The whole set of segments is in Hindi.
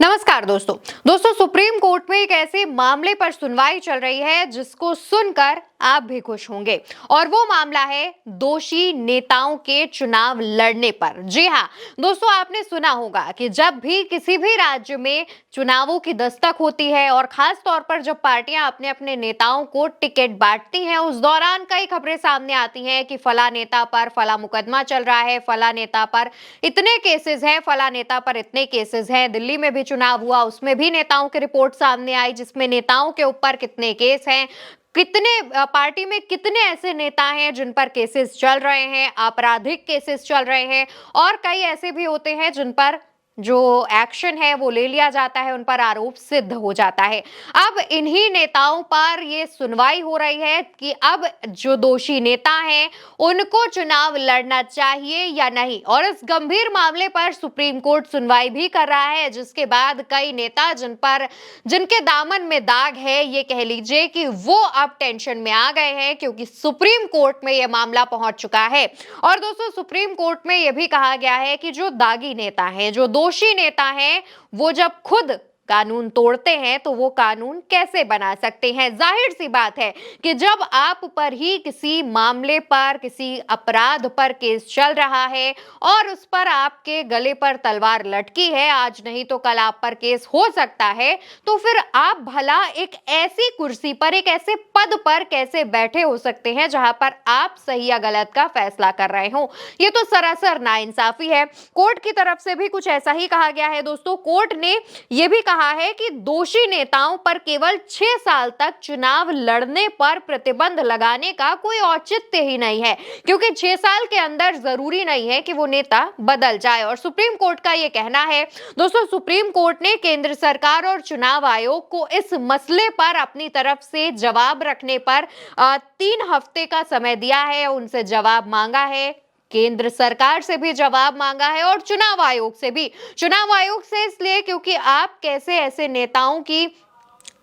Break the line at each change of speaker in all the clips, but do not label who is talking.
नमस्कार दोस्तों सुप्रीम कोर्ट में एक ऐसे मामले पर सुनवाई चल रही है जिसको सुनकर आप भी खुश होंगे और वो मामला है दोषी नेताओं के चुनाव लड़ने पर। जी हाँ दोस्तों, आपने सुना होगा कि जब भी किसी भी राज्य में चुनावों की दस्तक होती है और खास तौर पर जब पार्टियां अपने अपने नेताओं को टिकट बांटती हैं, उस दौरान कई खबरें सामने आती हैं कि फला नेता पर फला मुकदमा चल रहा है, फला नेता पर इतने केसेस हैं, फला नेता पर इतने केसेस हैं। दिल्ली में भी चुनाव हुआ, उसमें भी नेताओं की रिपोर्ट सामने आई जिसमें नेताओं के ऊपर कितने केस हैं, कितने पार्टी में कितने ऐसे नेता हैं जिन पर केसेस चल रहे हैं, आपराधिक केसेस चल रहे हैं और कई ऐसे भी होते हैं जिन पर जो एक्शन है वो ले लिया जाता है, उन पर आरोप सिद्ध हो जाता है। अब इन्हीं नेताओं पर ये सुनवाई हो रही है कि अब जो दोषी नेता हैं उनको चुनाव लड़ना चाहिए या नहीं, और इस गंभीर मामले पर सुप्रीम कोर्ट सुनवाई भी कर रहा है, जिसके बाद कई नेता जिनके दामन में दाग है, ये कह लीजिए कि वो अब टेंशन में आ गए हैं क्योंकि सुप्रीम कोर्ट में यह मामला पहुंच चुका है। और दोस्तों, सुप्रीम कोर्ट में यह भी कहा गया है कि जो दागी नेता हैं, जो दोषी नेता हैं, वो जब खुद कानून तोड़ते हैं तो वो कानून कैसे बना सकते हैं। जाहिर सी बात है कि जब आप पर ही किसी मामले पर, किसी अपराध पर केस चल रहा है और उस पर आपके गले पर तलवार लटकी है, आज नहीं तो कल आप पर केस हो सकता है, तो फिर आप भला एक ऐसी कुर्सी पर, एक ऐसे पद पर कैसे बैठे हो सकते हैं जहां पर आप सही या गलत का फैसला कर रहे हो। ये तो सरासर नाइंसाफी है। कोर्ट की तरफ से भी कुछ ऐसा ही कहा गया है दोस्तों। कोर्ट ने यह भी कहा है कि दोषी नेताओं पर केवल 6 साल तक चुनाव लड़ने पर प्रतिबंध लगाने का कोई औचित्य ही नहीं है, क्योंकि 6 साल के अंदर जरूरी नहीं है कि वो नेता बदल जाए। और सुप्रीम कोर्ट का ये कहना है दोस्तों, सुप्रीम कोर्ट ने केंद्र सरकार और चुनाव आयोग को इस मसले पर अपनी तरफ से जवाब रखने पर 3 हफ्ते का समय दिया है, उनसे जवाब मांगा है, केंद्र सरकार से भी जवाब मांगा है और चुनाव आयोग से भी। चुनाव आयोग से इसलिए क्योंकि आप कैसे ऐसे नेताओं की,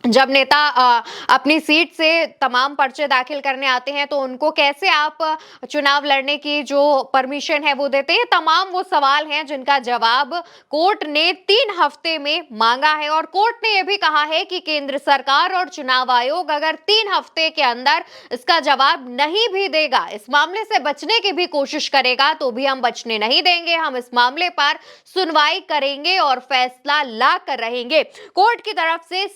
जब नेता अपनी सीट से तमाम पर्चे दाखिल करने आते हैं तो उनको कैसे आप चुनाव लड़ने की जो परमिशन है वो देते हैं, तमाम वो सवाल हैं जिनका जवाब कोर्ट ने 3 हफ्ते में मांगा है। और कोर्ट ने यह भी कहा है कि केंद्र सरकार और चुनाव आयोग अगर 3 हफ्ते के अंदर इसका जवाब नहीं भी देगा, इस मामले से बचने की भी कोशिश करेगा, तो भी हम बचने नहीं देंगे, हम इस मामले पर सुनवाई करेंगे और फैसला ला कर रहेंगे। कोर्ट की तरफ से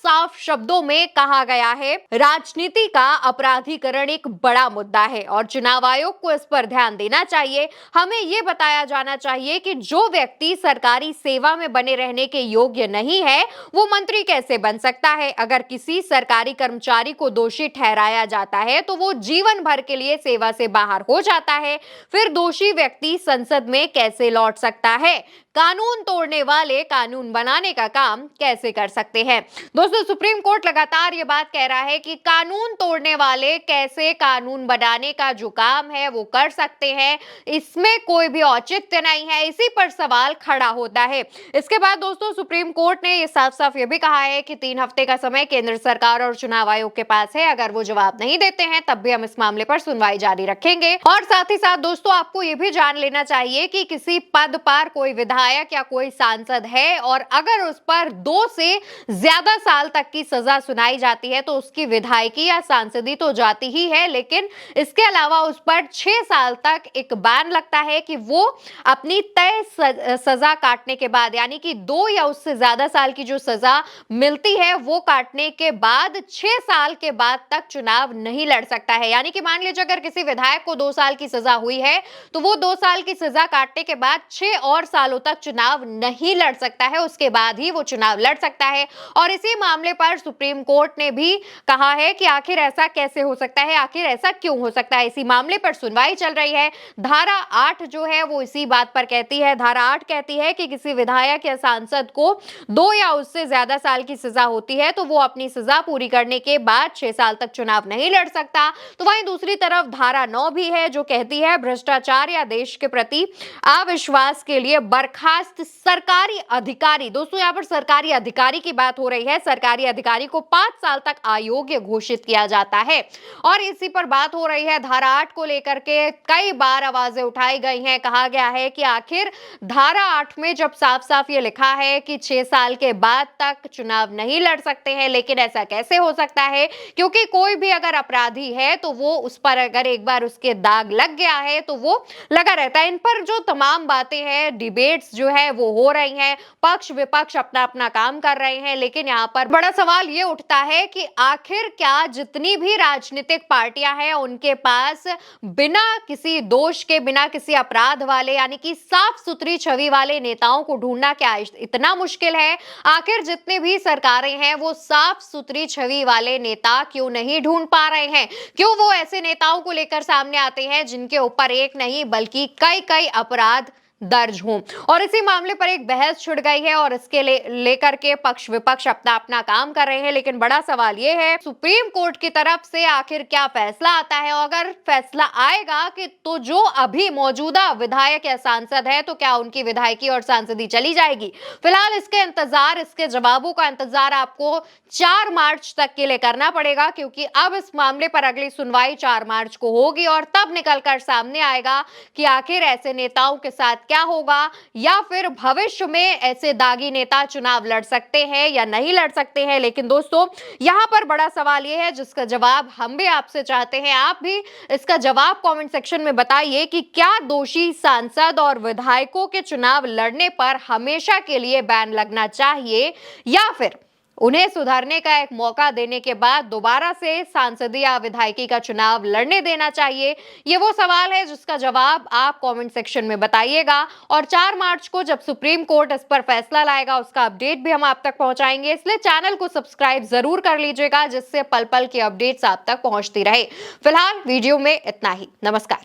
साफ शब्दों में कहा गया है, राजनीति का अपराधीकरण एक बड़ा मुद्दा है और चुनाव आयोग को इस पर ध्यान देना चाहिए। हमें यह बताया जाना चाहिए कि जो व्यक्ति सरकारी सेवा में बने रहने के योग्य नहीं है, वो मंत्री कैसे बन सकता है। अगर किसी सरकारी कर्मचारी को दोषी ठहराया जाता है तो वो जीवन भर के लिए सेवा से बाहर हो जाता है, फिर दोषी व्यक्ति संसद में कैसे लौट सकता है। कानून तोड़ने वाले कानून बनाने का काम कैसे कर सकते हैं। दोस्तों, सुप्रीम कोर्ट लगातार ये बात कह रहा है कि कानून तोड़ने वाले कैसे कानून बनाने का जो काम है वो कर सकते हैं, इसमें कोई भी औचित्य नहीं है। इसी पर सवाल खड़ा होता है। इसके बाद दोस्तों, सुप्रीम कोर्ट ने ये साफ साफ ये भी कहा है कि 3 हफ्ते का समय केंद्र सरकार और चुनाव आयोग के पास है। अगर वो जवाब नहीं देते हैं तब भी हम इस मामले पर सुनवाई जारी रखेंगे। और साथ ही साथ दोस्तों, आपको ये भी जान लेना चाहिए कि किसी पद पर कोई विधायक या कोई सांसद है और अगर उस पर 2 से ज्यादा साल तक की सजा सुनाई जाती है तो उसकी विधायकी या सांसदी तो जाती ही है, लेकिन इसके अलावा उस पर 6 साल तक एक बैन लगता है कि वो अपनी तय सजा काटने के बाद, यानी कि 2 या उससे ज्यादा साल की जो सजा मिलती है वो काटने के बाद 6 साल के बाद तक चुनाव नहीं लड़ सकता है। यानी कि मान लीजिए अगर किसी विधायक को 2 साल की सजा हुई है तो वो 2 साल की सजा काटने के बाद 6 और सालों तक चुनाव नहीं लड़ सकता है, उसके बाद ही वो चुनाव लड़ सकता है। और इसी मामले पर सुप्रीम कोर्ट ने भी कहा है कि आखिर ऐसा कैसे हो सकता है, आखिर ऐसा क्यों हो सकता है। इसी मामले पर सुनवाई चल रही है। धारा 8 जो है वो इसी बात पर कहती है। धारा 8 कहती है कि किसी विधायक या सांसद को 2 या उससे ज्यादा साल की सजा होती है तो वो अपनी सजा पूरी करने के बाद 6 साल तक चुनाव नहीं लड़ सकता। तो वहीं दूसरी तरफ धारा 9 भी है जो कहती है भ्रष्टाचार या देश के प्रति अविश्वास के लिए बर्खास्त बर्खास्त सरकारी अधिकारी, दोस्तों यहाँ पर सरकारी अधिकारी की बात हो रही है, सरकारी अधिकारी को 5 साल तक अयोग्य घोषित किया जाता है। और इसी पर बात हो रही है धारा 8 को लेकर के कई बार आवाजें उठाई गई हैं। कहा गया है कि आखिर धारा 8 में जब साफ-साफ ये लिखा है कि 6 साल के बाद तक चुनाव नहीं लड़ सकते हैं, लेकिन ऐसा कैसे हो सकता है? क्योंकि कोई भी अगर अपराधी है तो वो उस पर अगर एक बार उसके दाग लग गया है तो वो लगा रहता है। इन पर जो तमाम बातें हैं, डिबेट्स जो है वो हो रही हैं, पक्ष विपक्ष अपना अपना काम कर रहे हैं, लेकिन यहाँ पर बड़ा सवाल ये उठता है कि आखिर क्या जितनी भी राजनीतिक पार्टियां हैं उनके पास बिना किसी दोष के, बिना किसी अपराध वाले यानी कि साफ सुथरी छवि वाले नेताओं को ढूंढना क्या इतना मुश्किल है? आखिर जितने भी सरकारें हैं वो साफ सुथरी छवि वाले नेता क्यों नहीं ढूंढ पा रहे हैं? क्यों वो ऐसे नेताओं को लेकर सामने आते हैं जिनके ऊपर एक नहीं बल्कि कई कई अपराध दर्ज हों? और इसी मामले पर एक बहस छिड़ गई है और इसके लेकर के पक्ष विपक्ष अपना अपना काम कर रहे हैं, लेकिन बड़ा सवाल यह है सुप्रीम कोर्ट की तरफ से आखिर क्या फैसला आता है? और अगर फैसला आएगा कि तो जो अभी मौजूदा विधायक या सांसद है तो क्या उनकी विधायकी और सांसदी चली जाएगी? फिलहाल इसके इंतजार, इसके जवाबों का इंतजार आपको 4 मार्च तक के लिए करना पड़ेगा, क्योंकि अब इस मामले पर अगली सुनवाई 4 मार्च को होगी और तब निकलकर सामने आएगा कि आखिर ऐसे नेताओं के साथ क्या होगा, या फिर भविष्य में ऐसे दागी नेता चुनाव लड़ सकते हैं या नहीं लड़ सकते हैं। लेकिन दोस्तों यहां पर बड़ा सवाल यह है जिसका जवाब हम भी आपसे चाहते हैं। आप भी इसका जवाब कमेंट सेक्शन में बताइए कि क्या दोषी सांसद और विधायकों के चुनाव लड़ने पर हमेशा के लिए बैन लगना चाहिए, या फिर उन्हें सुधारने का एक मौका देने के बाद दोबारा से सांसदीय या विधायकी का चुनाव लड़ने देना चाहिए? ये वो सवाल है जिसका जवाब आप कमेंट सेक्शन में बताइएगा। और 4 मार्च को जब सुप्रीम कोर्ट इस पर फैसला लाएगा उसका अपडेट भी हम आप तक पहुंचाएंगे, इसलिए चैनल को सब्सक्राइब जरूर कर लीजिएगा जिससे पल पल की अपडेट्स आप तक पहुंचती रहे। फिलहाल वीडियो में इतना ही। नमस्कार।